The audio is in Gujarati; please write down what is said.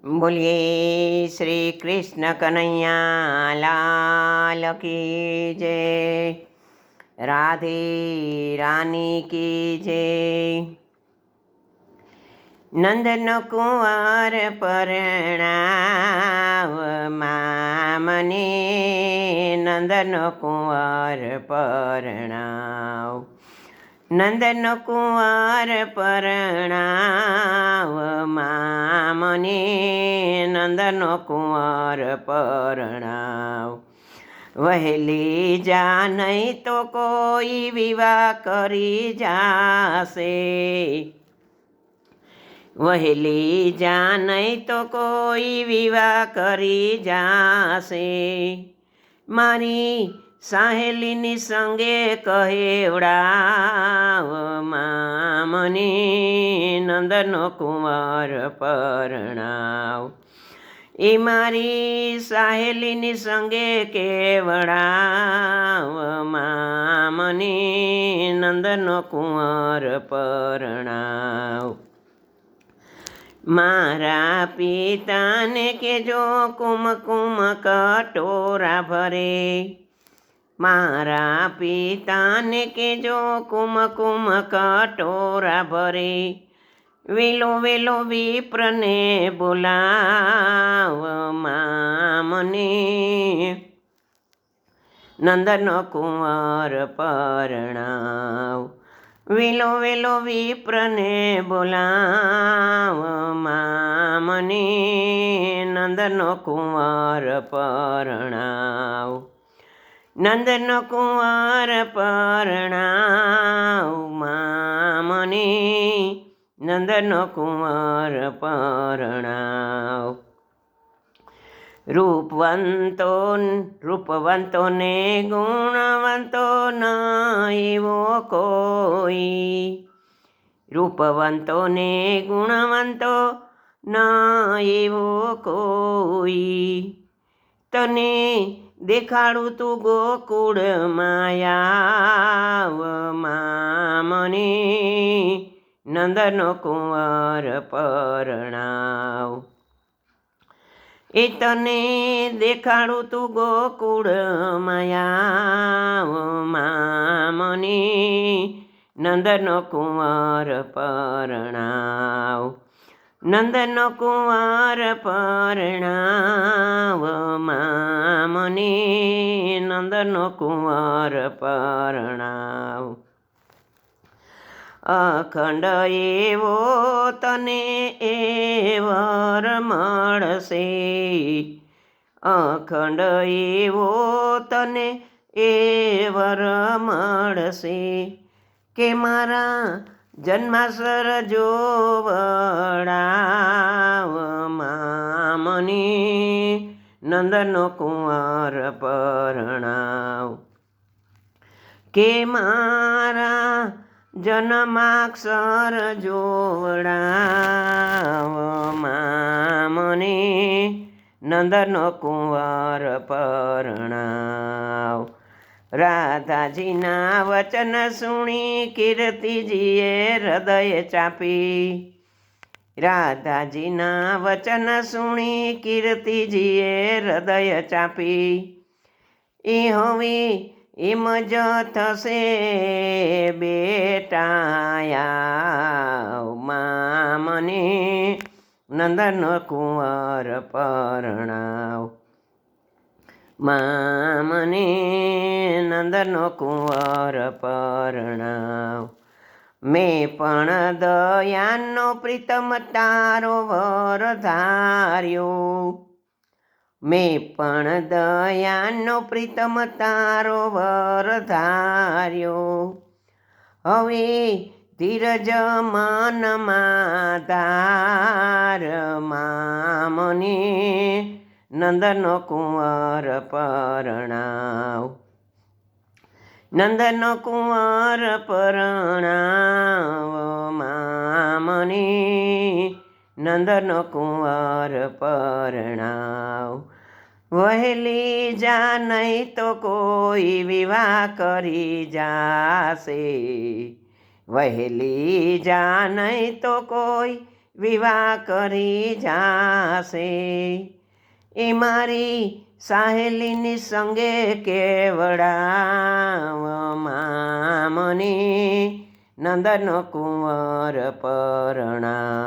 बोलिए श्री कृष्ण कन्हैया लाल की जय। राधे रानी की जय। नंदन कुंवर परणाव मामने, नंदन कुंवर परणाव। नंदन कुंवर परणाव मामने, नंदन कुंवर परणाव। वहेली जा नहीं तो कोई विवाह करी जासे, वहेली जा नहीं तो कोई विवाह करी जासे। मारी सहेलीनी संगे कहेवડાવ મામને, નંદન કુંવર પરણાવ। એ મારી સહેલીની સંગે કેવડાવ મામને, નંદન કુંવર પરણાવ। મારા પિતાને કેજો કુમકુમ કટોરા ભરે, મારા પિતાને કેજો કુમકુમ કટોરા ભરે। વેલો વેલો વિપ્રને બોલાવ મામને, નંદન કુંવર પરણાવ। વેલો વેલો વિપ્રને બોલાવ મામને, નંદન કુંવર પરણાવ। નંદન કુંવર પરણાવ મામને, નંદન કુંવર પરણાવ। રૂપવંતો ને ગુણવંતો ન એવો કોઈ, રૂપવંતો ને ગુણવંતો ન એવો કોઈ। તને દેખાડું તું ગોકુળ માયાવ મામને, નંદન કુંવર પરણાવ। એ તને દેખાડું તું ગોકુળ માયાવ મામને, નંદન કુંવર પરણાવ। નંદન કુંવર પરણાવ મામને, નંદન કુંવર પરણાવ। અખંડ એવો તને એ વર મળશે, અખંડ એવો તને એ વર મળશે। કે મારા જન્માસર જોવડાવ મામને, નંદન કુંવર પરણાવ। કે મારા જન્માક્ષર જોવડાવ મામને, નંદન કુંવર પરણાવ। રાધાજીના વચન સુણી કીર્તિજીએ હૃદય ચાપી, રાધાજીના વચન સુણી કીર્તિજીએ હૃદય ચાપી। એ હવે એમ જ થશે બેટાયા મામને, નંદન કુંવર પરણાવ મામને, નંદન કુંવર પરણાવ। મેં પણ દયાનો પ્રીતમ તારો વર ધાર્યો, મેં પણ દયાનો પ્રીતમ તારો વર ધાર્યો। હવે ધીરજ મનમાં ધાર મામને, નંદન કુંવર પરણાવ। નંદન કુંવર પરણાવ મામને, નંદન કુંવર પરણાવ। વહેલી જા નહીં તો કોઈ વિવાહ કરી જાશે, વહેલી જા નહીં તો કોઈ વિવાહ કરી જાશે. એ મારી સાહેલીની સંગે કેવડાવમાં મને નંદન કુંવર પરણા.